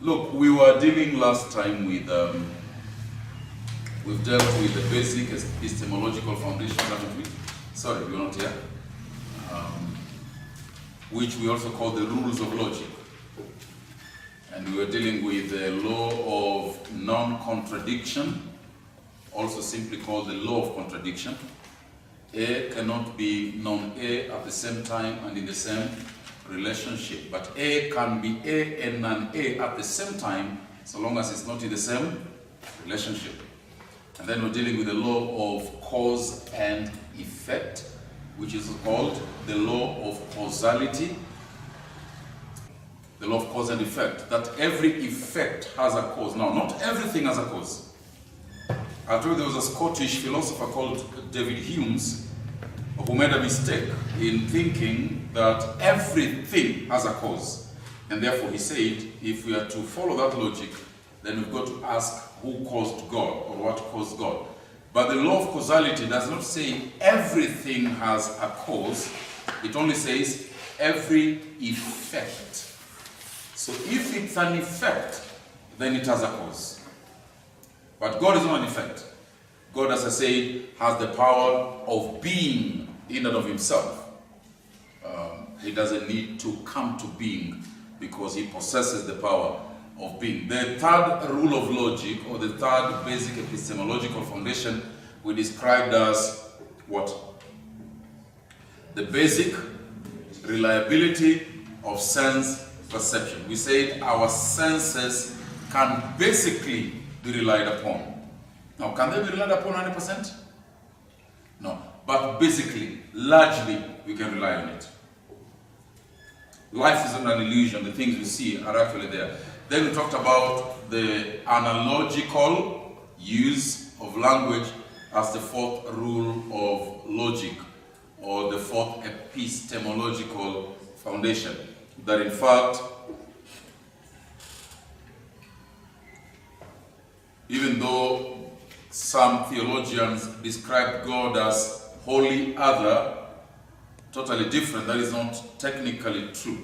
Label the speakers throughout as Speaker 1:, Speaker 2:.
Speaker 1: Look, we were dealing last time with, we've dealt with the basic epistemological foundation, haven't we? Sorry, you're not here. Which we also call the rules of logic. And we were dealing with the law of non-contradiction, also simply called the law of contradiction. A cannot be non-A at the same time and in the same relationship. But A can be A and non-A at the same time, so long as it's not in the same relationship. And then we're dealing with the law of cause and effect, which is called the law of causality. The law of cause and effect, that every effect has a cause. Now, not everything has a cause. I told you there was a Scottish philosopher called David Hume who made a mistake in thinking that everything has a cause. And therefore he said, if we are to follow that logic, then we've got to ask who caused God or what caused God. But the law of causality does not say everything has a cause. It only says every effect. So if it's an effect, then it has a cause. But God is not an effect. God, as I said, has the power of being in and of himself. He doesn't need to come to being because he possesses the power of being. The third rule of logic, or the third basic epistemological foundation, we described as what? The basic reliability of sense perception. We said our senses can basically be relied upon. Now, can they be relied upon 100%? No. But basically, largely, we can rely on it. Life isn't an illusion. The things we see are actually there. Then we talked about the analogical use of language as the fourth rule of logic, or the fourth epistemological foundation. That in fact, even though some theologians describe God as wholly other, totally different, that is not technically true.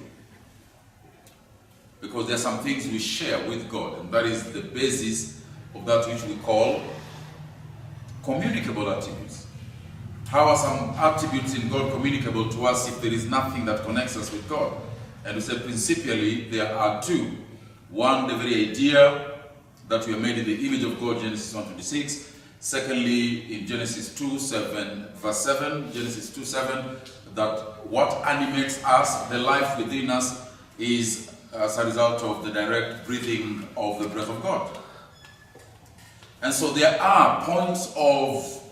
Speaker 1: Because there are some things we share with God, and that is the basis of that which we call communicable attributes. How are some attributes in God communicable to us if there is nothing that connects us with God? And we said principally there are two. One, the very idea that we are made in the image of God, Genesis 1:26. Secondly, in Genesis 2:7, verse 7, Genesis 2:7, that what animates us, the life within us, is as a result of the direct breathing of the breath of God. And so there are points of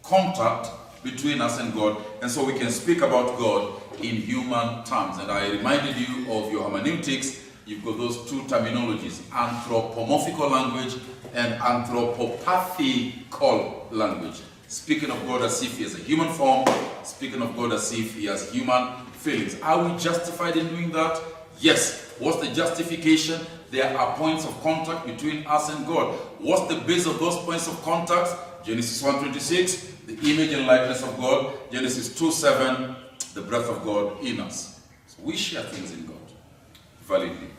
Speaker 1: contact between us and God, and so we can speak about God in human terms. And I reminded you of your hermeneutics. You've got those two terminologies, anthropomorphical language and anthropopathical language. Speaking of God as if he has a human form, speaking of God as if he has human feelings. Are we justified in doing that? Yes. What's the justification? There are points of contact between us and God. What's the base of those points of contact? Genesis 1:26, the image and likeness of God. Genesis 2:7, the breath of God in us. So we share things in God validly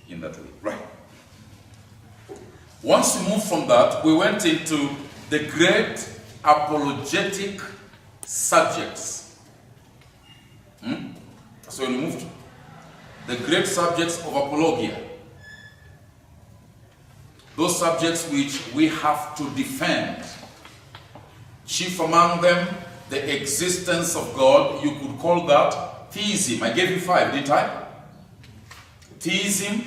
Speaker 1: in that way. Right. Once we moved from that, we went into the great apologetic subjects. So we moved the great subjects of apologia. Those subjects which we have to defend. Chief among them, the existence of God. You could call that theism. I gave you 5, didn't I? Theism,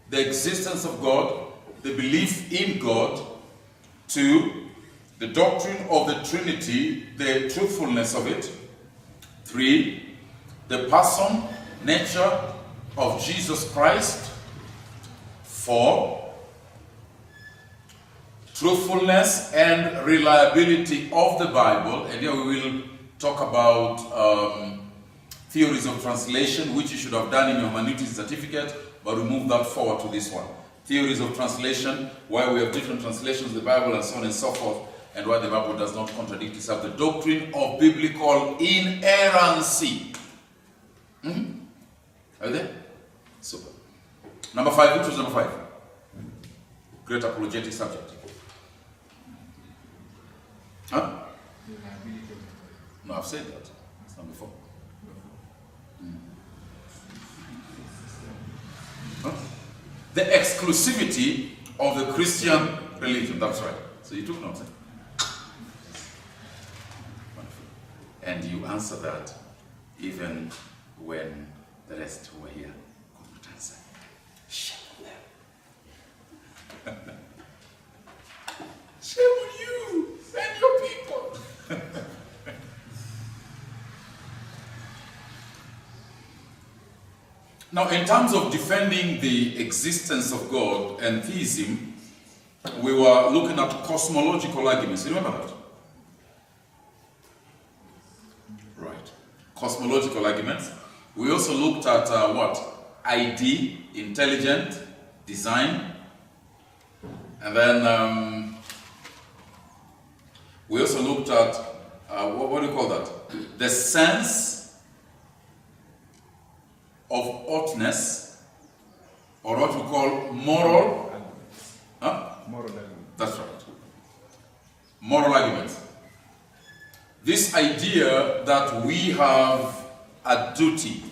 Speaker 1: the existence of God, the belief in God. 2, the doctrine of the Trinity, the truthfulness of it. 3, the person, nature of Jesus Christ. 4, truthfulness and reliability of the Bible. And here we will talk about theories of translation, which you should have done in your hermeneutics certificate, but we move that forward to this one. Theories of translation, why we have different translations of the Bible and so on and so forth, and why the Bible does not contradict itself. The doctrine of biblical inerrancy. Are you there? Super. Number 5, which was number 5? Great apologetic subject. Huh? No, I've said that. It's number 4. Huh? The exclusivity of the Christian religion. That's right. So you took notes. Wonderful. And you answer that even when the rest were here could not answer. Shame on them. Shame on you and your people. Now, in terms of defending the existence of God and theism, we were looking at cosmological arguments. You remember that? Right. Cosmological arguments. We also looked at what? ID, intelligent, design. And then we also looked at, what do you call that? The sense of oughtness, or what we call moral. Huh?
Speaker 2: Moral argument.
Speaker 1: That's right. Moral arguments. This idea that we have a duty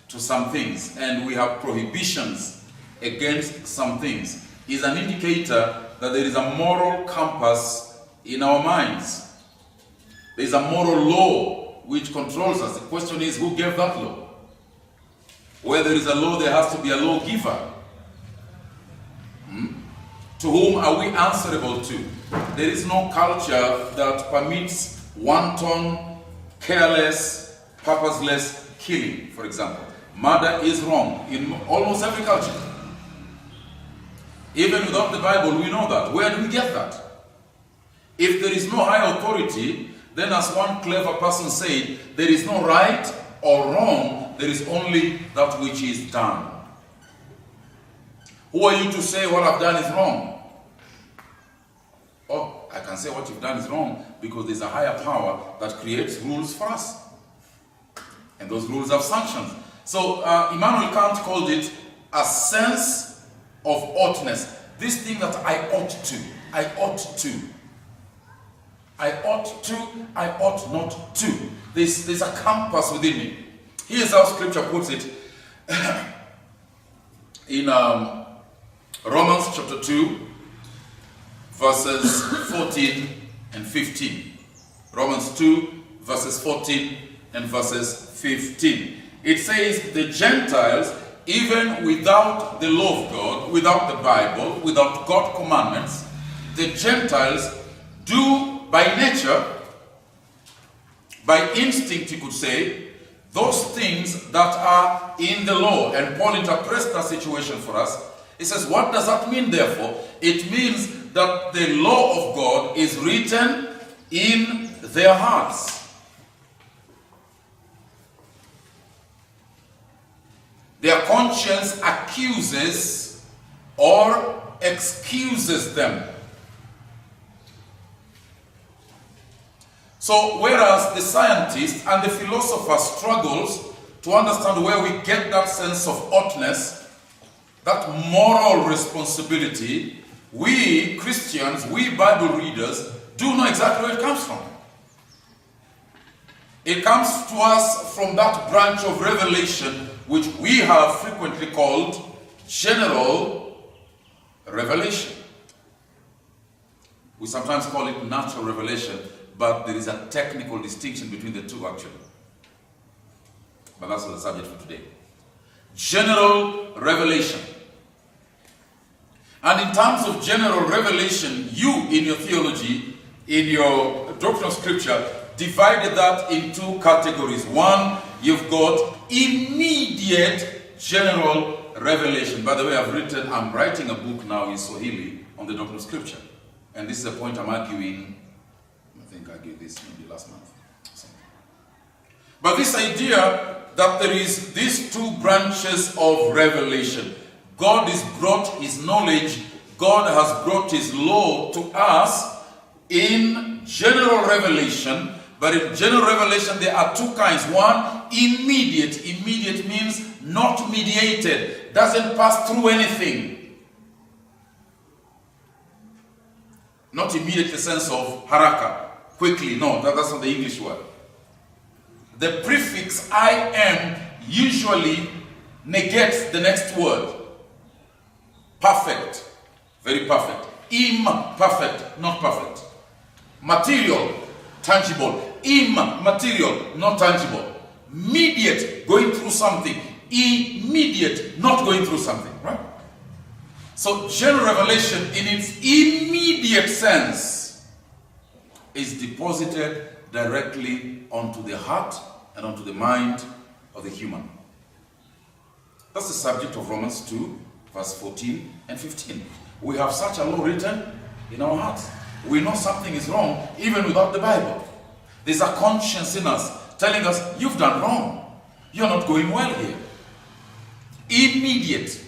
Speaker 1: to some things and we have prohibitions against some things is an indicator that there is a moral compass in our minds. There is a moral law which controls us. The question is, who gave that law? Where there is a law, there has to be a lawgiver. To whom are we answerable to? There is no culture that permits wanton, careless, purposeless killing, for example. Murder is wrong in almost every culture. Even without the Bible, we know that. Where do we get that? If there is no high authority, then as one clever person said, there is no right or wrong, there is only that which is done. Who are you to say what I've done is wrong? Oh, I can say what you've done is wrong because there's a higher power that creates rules for us. And those rules have sanctions. So Immanuel Kant called it a sense of oughtness. This thing that I ought to, I ought to. I ought to, I ought not to. There's a compass within me. Here's how scripture puts it in Romans chapter 2, verses 14 and 15. Romans 2, verses 14 and verses 15. It says, the Gentiles, even without the law of God, without the Bible, without God's commandments, the Gentiles do by nature, by instinct you could say, those things that are in the law. And Paul interprets that situation for us. He says, what does that mean therefore? It means that the law of God is written in their hearts. Their conscience accuses or excuses them. So whereas the scientist and the philosopher struggles to understand where we get that sense of oughtness, that moral responsibility, we Christians, we Bible readers, do know exactly where it comes from. It comes to us from that branch of revelation which we have frequently called general revelation. We sometimes call it natural revelation, but there is a technical distinction between the two actually. But that's not the subject for today. General revelation. And in terms of general revelation, you in your theology, in your doctrine of scripture, divided that in two categories. One, you've got immediate general revelation. By the way, I'm writing a book now in Swahili on the doctrine of scripture. And this is a point I'm arguing. I think I gave this maybe last month. But this idea that there is these two branches of revelation. God has brought his knowledge, God has brought his law to us in general revelation, But in general revelation, there are two kinds. One, immediate. Immediate means not mediated. Doesn't pass through anything. Not immediate in the sense of haraka, quickly. No, that's not the English word. The prefix I am usually negates the next word. Perfect, very perfect. Imperfect, not perfect. Material, tangible. Immaterial, not tangible. Mediate, going through something. Immediate, not going through something, right? So general revelation in its immediate sense is deposited directly onto the heart and onto the mind of the human. That's the subject of Romans 2, verse 14 and 15. We have such a law written in our hearts. We know something is wrong even without the Bible. There's a conscience in us telling us, you've done wrong. You're not going well here. Immediate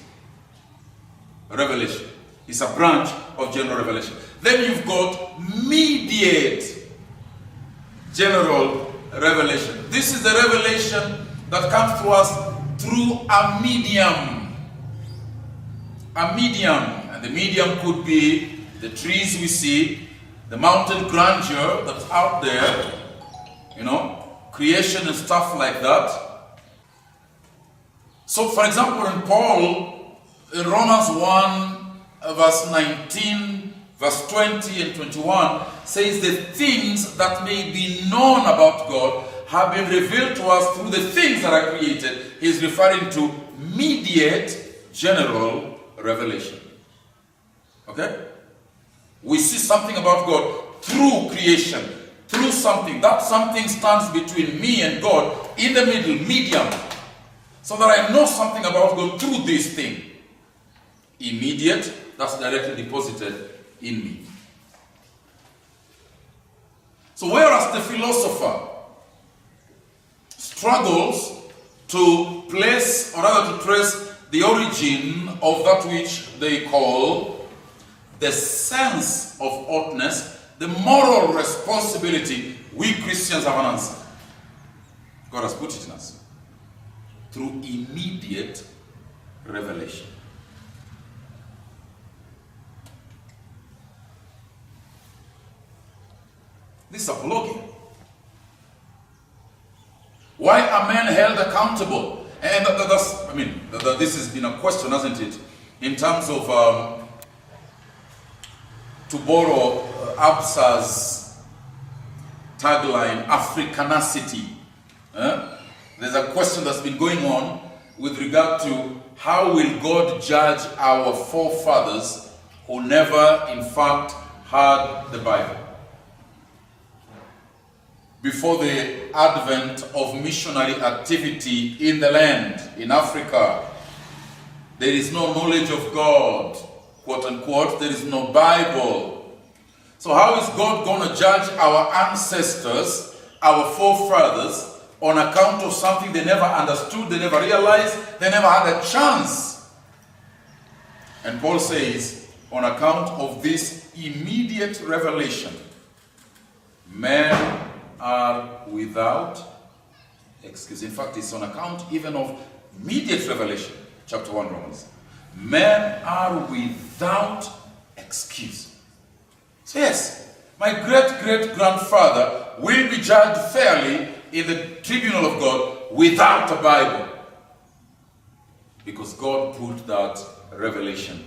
Speaker 1: revelation is a branch of general revelation. Then you've got mediate general revelation. This is the revelation that comes to us through a medium. A medium. And the medium could be the trees we see, the mountain grandeur that's out there, creation and stuff like that. So, for example, in Paul, in Romans 1, verse 19, verse 20 and 21, says the things that may be known about God have been revealed to us through the things that are created. He's referring to mediate general revelation. Okay? We see something about God through creation, through something. That something stands between me and God in the middle, medium, so that I know something about God through this thing. Immediate, that's directly deposited in me. So whereas the philosopher struggles to place, or rather to trace the origin of that which they call the sense of oughtness, the moral responsibility, we Christians have an answer. God has put it in us through immediate revelation. This is apologetic. Why are men held accountable? And this has been a question, hasn't it? In terms of, to borrow Absa's tagline, Africanacity. There's a question that's been going on with regard to how will God judge our forefathers who never, in fact, had the Bible. Before the advent of missionary activity in the land, in Africa, there is no knowledge of God, quote unquote, there is no Bible. So how is God going to judge our ancestors, our forefathers, on account of something they never understood, they never realized, they never had a chance? And Paul says, on account of this immediate revelation, men are without excuse. In fact, it's on account even of immediate revelation, chapter 1 Romans. Men are without excuse. So yes, my great-great-grandfather will be judged fairly in the tribunal of God without a Bible, because God put that revelation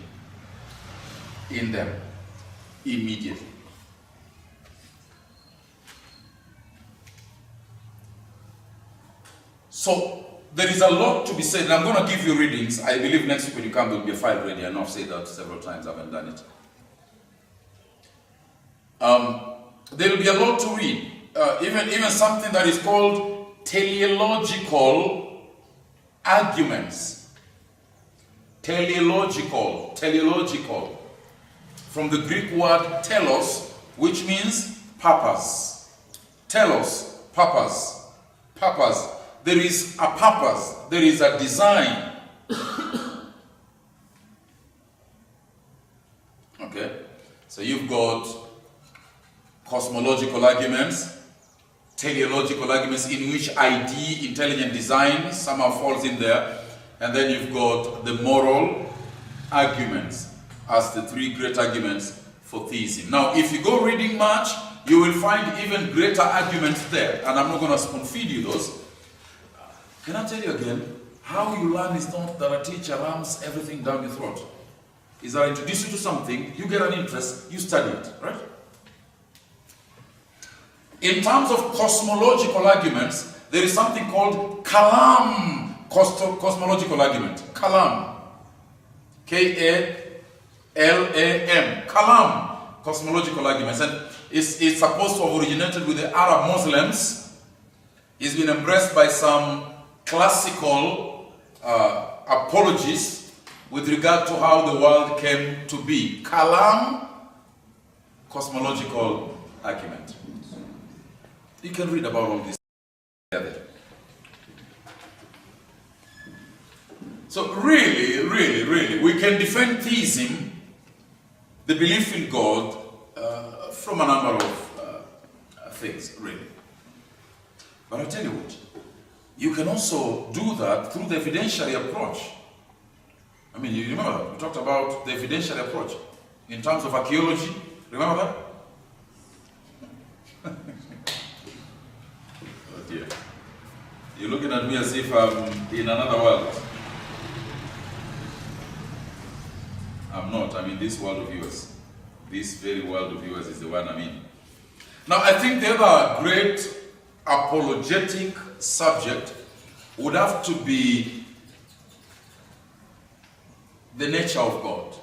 Speaker 1: in them immediately. So there is a lot to be said, and I'm going to give you readings. I believe next week when you come there will be a file ready. I know I've said that several times, I haven't done it. There will be a lot to read. Even something that is called teleological arguments. Teleological. From the Greek word telos, which means purpose. Telos, purpose. Purpose. There is a purpose. There is a design. Okay? So you've got cosmological arguments, teleological arguments in which ID, intelligent design, somehow falls in there. And then you've got the moral arguments as the three great arguments for theism. Now, if you go reading much, you will find even greater arguments there. And I'm not going to spoon feed you those. Can I tell you again? How you learn is not that a teacher rams everything down your throat. Is that I introduce you to something, you get an interest, you study it, right? In terms of cosmological arguments, there is something called Kalam cosmological argument. Kalam. K-A-L-A-M. Kalam cosmological arguments. And it's supposed to have originated with the Arab Muslims. It's been embraced by some classical apologists with regard to how the world came to be. Kalam cosmological argument. You can read about all this. So really, we can defend theism, the belief in God, from a number of things, really. But I'll tell you what, you can also do that through the evidentiary approach. I mean, you remember that? We talked about the evidentiary approach in terms of archaeology. Remember that? Oh dear. You're looking at me as if I'm in another world. I'm not. I'm in this world of yours. This very world of yours is the one I'm in. Now, I think the other great apologetic subject would have to be the nature of God.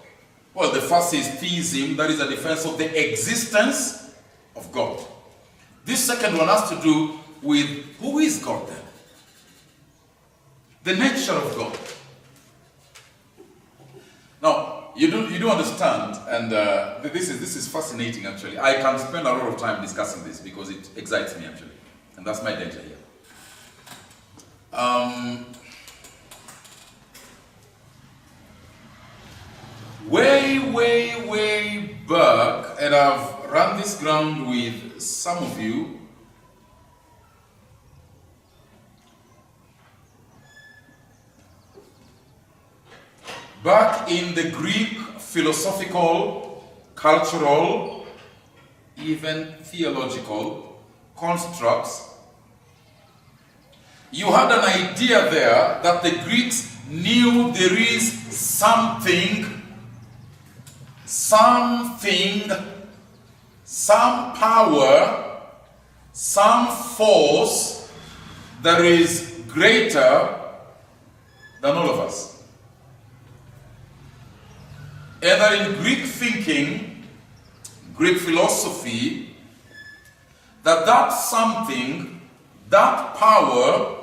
Speaker 1: Well, the first is theism, that is a defense of the existence of God. This second one has to do with who is God then? The nature of God. Now, you do understand, and this is fascinating actually. I can spend a lot of time discussing this because it excites me actually, and that's my danger here. Way back, and I've run this ground with some of you. Back in the Greek philosophical, cultural, even theological constructs, you had an idea there that the Greeks knew there is something, some power, some force that is greater than all of us. And that in Greek thinking, Greek philosophy, that something, that power,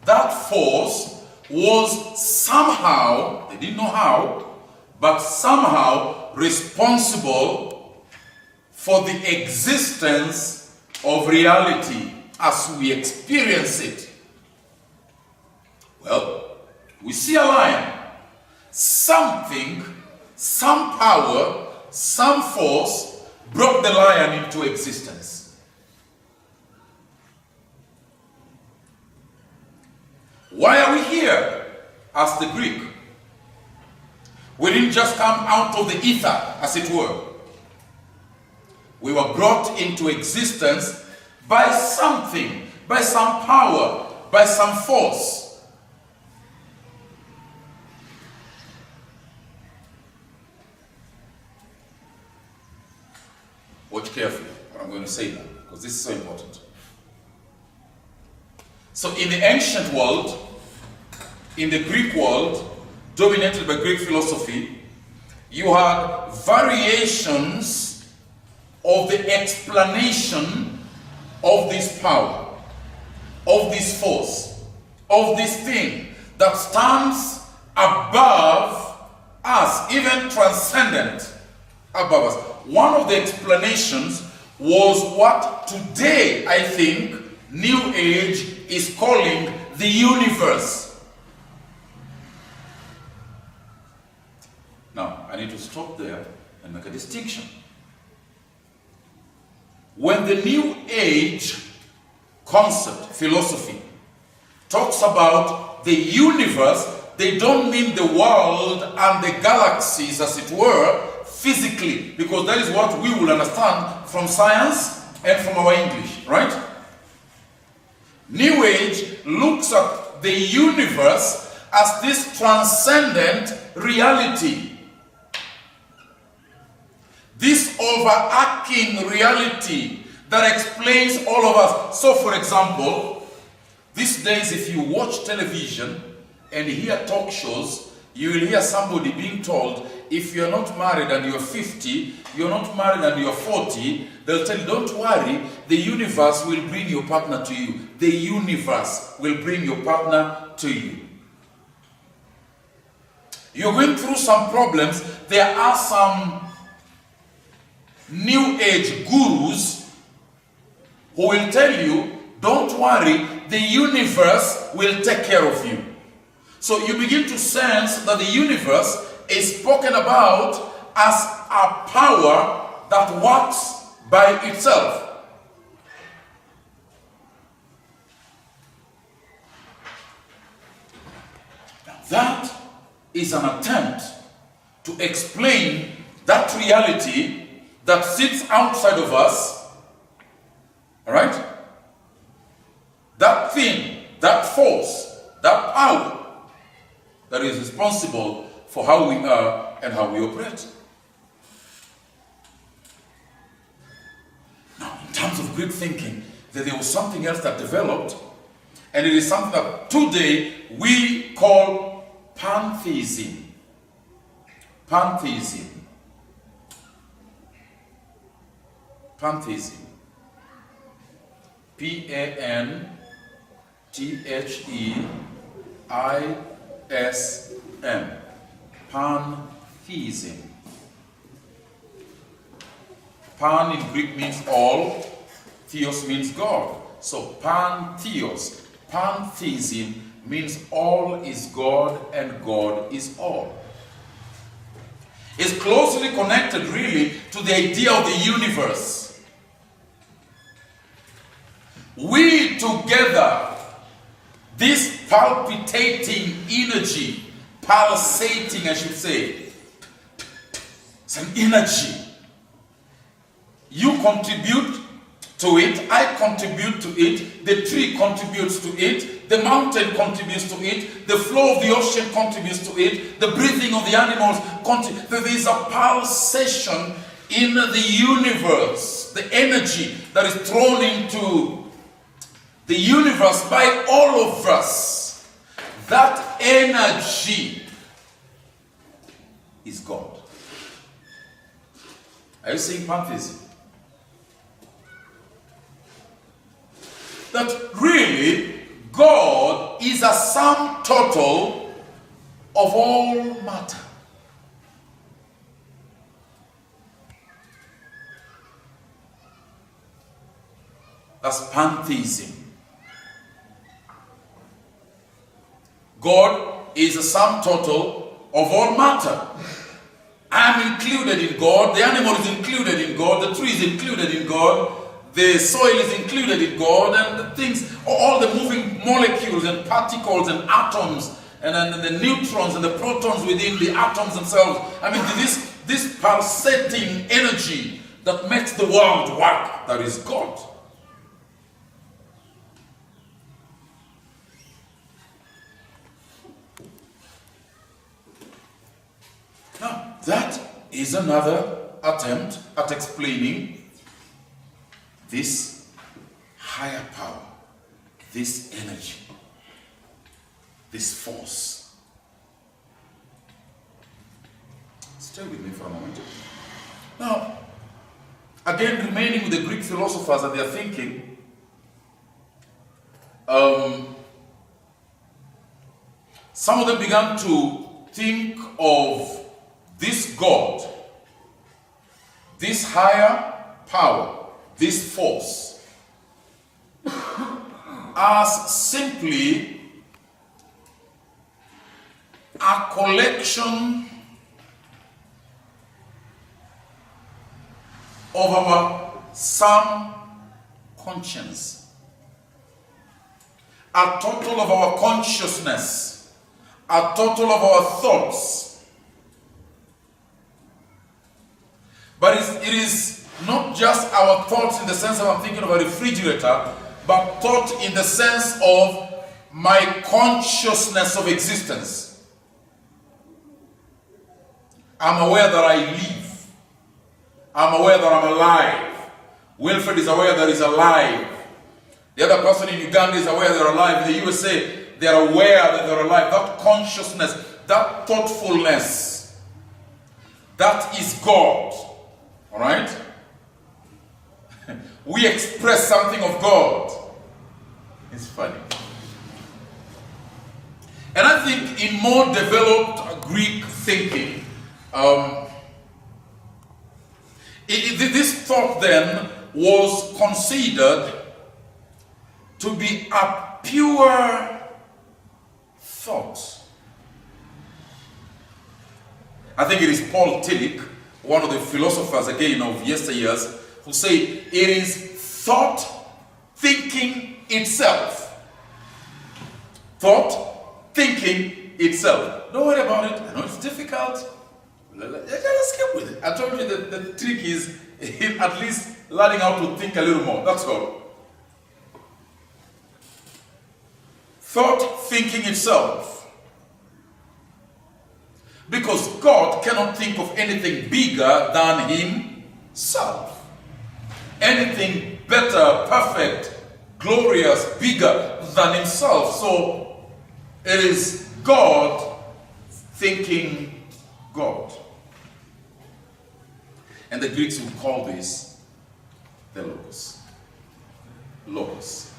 Speaker 1: that force was somehow, they didn't know how, but somehow responsible for the existence of reality as we experience it. Well, we see a lion. Something, some power, some force brought the lion into existence. Why are we here? Asked the Greek. We didn't just come out of the ether, as it were. We were brought into existence by something, by some power, by some force. Watch carefully what I'm going to say now, because this is so important. So in the ancient world, in the Greek world, dominated by Greek philosophy, you had variations of the explanation of this power, of this force, of this thing that stands above us, even transcendent above us. One of the explanations was what today, I think, New Age is calling the universe. Now, I need to stop there and make a distinction. When the New Age concept, philosophy, talks about the universe, they don't mean the world and the galaxies, as it were, physically, because that is what we will understand from science and from our English, right? New Age looks at the universe as this transcendent reality, this overarching reality that explains all of us. So, for example, these days, if you watch television and hear talk shows, you will hear somebody being told, if you're not married and you're 50, you're not married and you're 40, they'll tell you, don't worry, the universe will bring your partner to you. The universe will bring your partner to you. You're going through some problems. There are some New Age gurus who will tell you, don't worry, the universe will take care of you. So you begin to sense that the universe is spoken about as a power that works by itself. Now that is an attempt to explain that reality that sits outside of us, all right? That thing, that force, that power that is responsible for how we are and how we operate. Now, in terms of Greek thinking, there was something else that developed, and it is something that today we call pantheism. Pantheism. Pantheism. P-A-N-T-H-E-I-S-M. Pantheism. Pan in Greek means all, theos means God. So pantheos, pantheism means all is God and God is all. It's closely connected really to the idea of the universe. We together, this palpitating energy, pulsating I should say, it's an energy. You contribute to it, I contribute to it, the tree contributes to it, the mountain contributes to it, the flow of the ocean contributes to it, the breathing of the animals contributes. There is a pulsation in the universe, the energy that is thrown into the universe by all of us. That energy is God. Are you seeing pantheism? That really God is a sum total of all matter. That's pantheism. God is a sum total of all matter. I am included in God, the animal is included in God, the tree is included in God, the soil is included in God, and the things, all the moving molecules and particles and atoms, and then the neutrons and the protons within the atoms themselves. I mean, this pulsating energy that makes the world work, that is God. Now, that is another attempt at explaining this higher power, this energy, this force. Stay with me for a moment. Now, again, remaining with the Greek philosophers and their thinking, some of them began to think of this God, this higher power, this force, as simply a collection of our some conscience. a total of our consciousness, a total of our thoughts. But it is not just our thoughts in the sense of I'm thinking of a refrigerator, but thought in the sense of my consciousness of existence. I'm aware that I live. I'm aware that I'm alive. Wilfred is aware that he's alive. The other person in Uganda is aware they're alive. In the USA, they're aware that they're alive. That consciousness, that thoughtfulness, that is God. All right? We express something of God. It's funny. And I think in more developed Greek thinking, this thought then was considered to be a pure thought. I think it is Paul Tillich, one of the philosophers again of yesteryears, who say it is thought thinking itself. Thought thinking itself. Don't worry about it. I know it's difficult. Let's keep with it. I told you that the trick is at least learning how to think a little more. That's all. Thought thinking itself. Because God cannot think of anything bigger than himself. Anything better, perfect, glorious, bigger than himself. So it is God thinking God. And the Greeks would call this the Logos. Logos.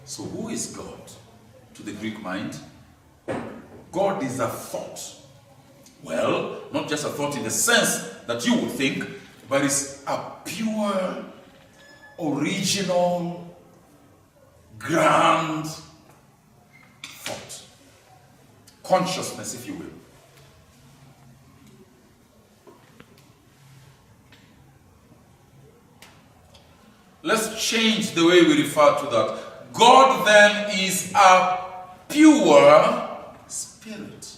Speaker 1: So who is God to the Greek mind? God is a thought. Well, not just a thought in the sense that you would think, but it's a pure, original, grand thought. Consciousness, if you will. Let's change the way we refer to that. God then is a pure spirit.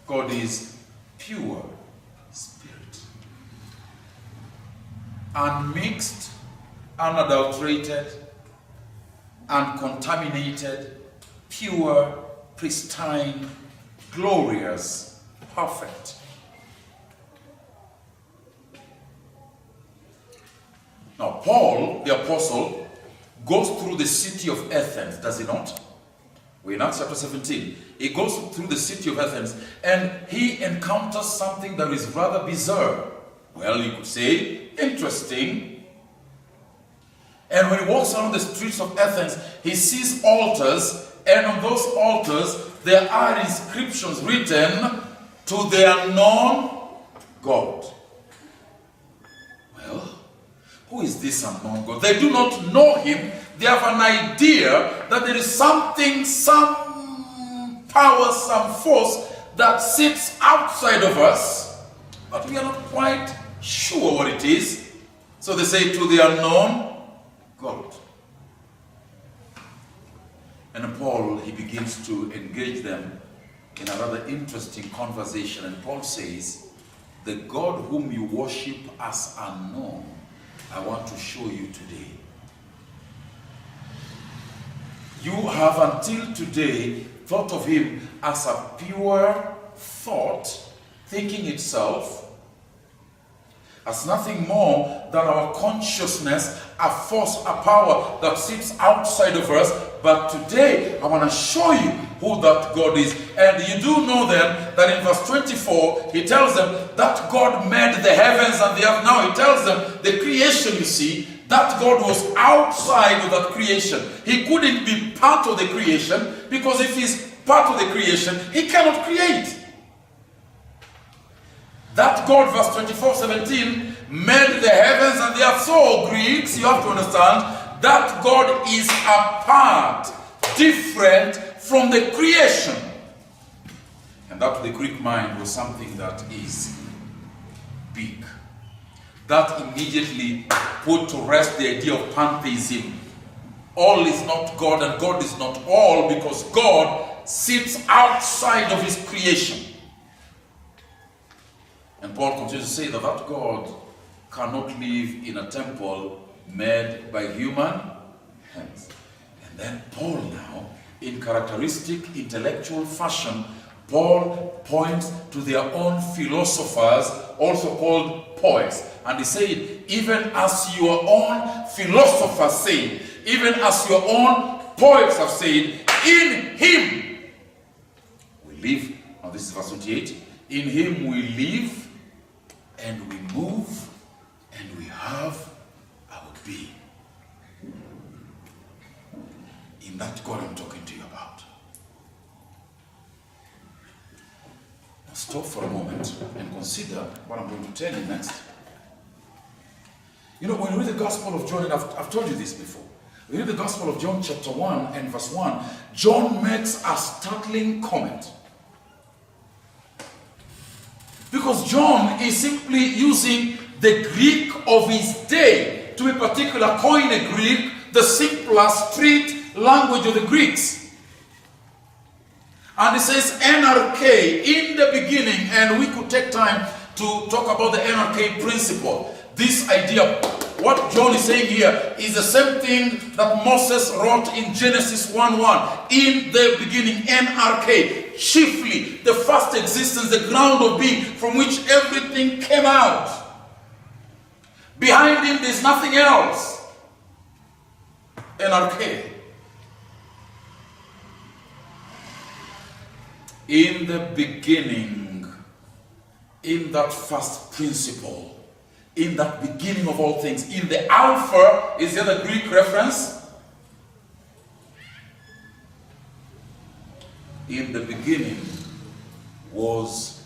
Speaker 1: God is pure spirit. Unmixed, unadulterated, uncontaminated, pure, pristine, glorious, perfect. Now, Paul, the apostle, goes through the city of Athens, does he not? We're in Acts chapter 17. He goes through the city of Athens and he encounters something that is rather bizarre. Well, you could say, interesting. And when he walks around the streets of Athens, he sees altars, and on those altars, there are inscriptions written to the unknown God. Well, who is this unknown God? They do not know him. They have an idea that there is something, some power, some force that sits outside of us, but we are not quite sure what it is. So they say, to the unknown God. And Paul, he begins to engage them in a rather interesting conversation. And Paul says, the God whom you worship as unknown, I want to show you today. You have until today thought of him as a pure thought, thinking itself, as nothing more than our consciousness, a force, a power that sits outside of us. But today, I want to show you who that God is. And you do know then that in verse 24, he tells them that God made the heavens and the earth. Now he tells them the creation, you see, that God was outside of that creation. He couldn't be part of the creation, because if he's part of the creation, he cannot create. That God, verse 24:17, made the heavens and the earth. So, Greeks, you have to understand that God is apart, different from the creation. And that to the Greek mind was something that is big. That immediately put to rest the idea of pantheism. All is not God and God is not all, because God sits outside of his creation. And Paul continues to say that that God cannot live in a temple made by human hands. And then Paul now, in characteristic intellectual fashion, Paul points to their own philosophers, also called poets. And he said, even as your own philosophers say, even as your own poets have said, in him we live. Now this is verse 28. In him we live and we move and we have our being. In that God I'm talking to you about. Now stop for a moment and consider what I'm going to tell you next. You know, when you read the Gospel of John, and I've told you this before, when you read the Gospel of John chapter 1 and verse 1, John makes a startling comment. Because John is simply using the Greek of his day, to be particular, Koine Greek, the simpler street language of the Greeks. And he says NRK in the beginning, and we could take time to talk about the NRK principle. This idea, what John is saying here, is the same thing that Moses wrote in Genesis 1:1. In the beginning, NRK, chiefly the first existence, the ground of being from which everything came out. Behind him, there's nothing else. NRK. In the beginning, in that first principle, in that beginning of all things, in the Alpha is the other Greek reference. In the beginning was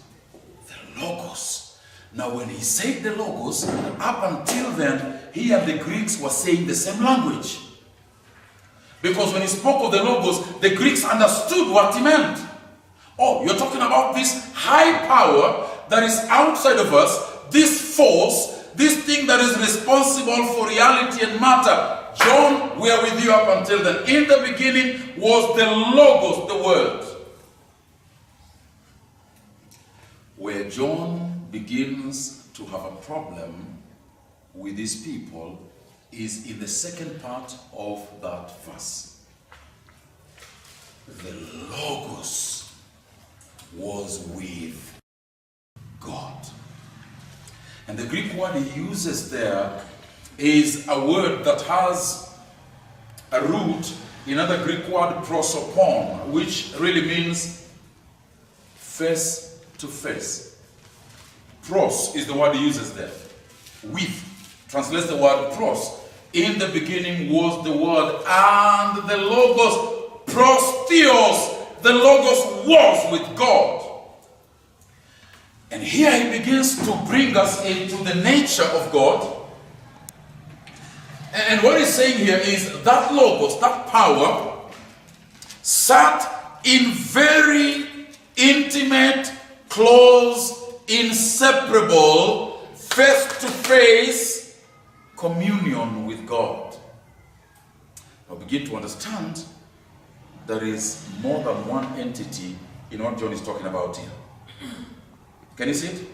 Speaker 1: the Logos. Now when he said the Logos, up until then, he and the Greeks were saying the same language. Because when he spoke of the Logos, the Greeks understood what he meant. Oh, you're talking about this high power that is outside of us, this force, this thing that is responsible for reality and matter. John, we are with you up until then. In the beginning was the Logos, the Word. Where John begins to have a problem with these people is in the second part of that verse. The Logos was with God. And the Greek word he uses there is a word that has a root in another Greek word, prosopon, which really means face to face. Pros is the word he uses there. With translates the word pros. In the beginning was the word, and the Logos, prosteos, the Logos was with God. And here he begins to bring us into the nature of God. And what he's saying here is that Logos, that power, sat in very intimate, close, inseparable, face-to-face communion with God. Now begin to understand there is more than one entity in what John is talking about here. Can you see it?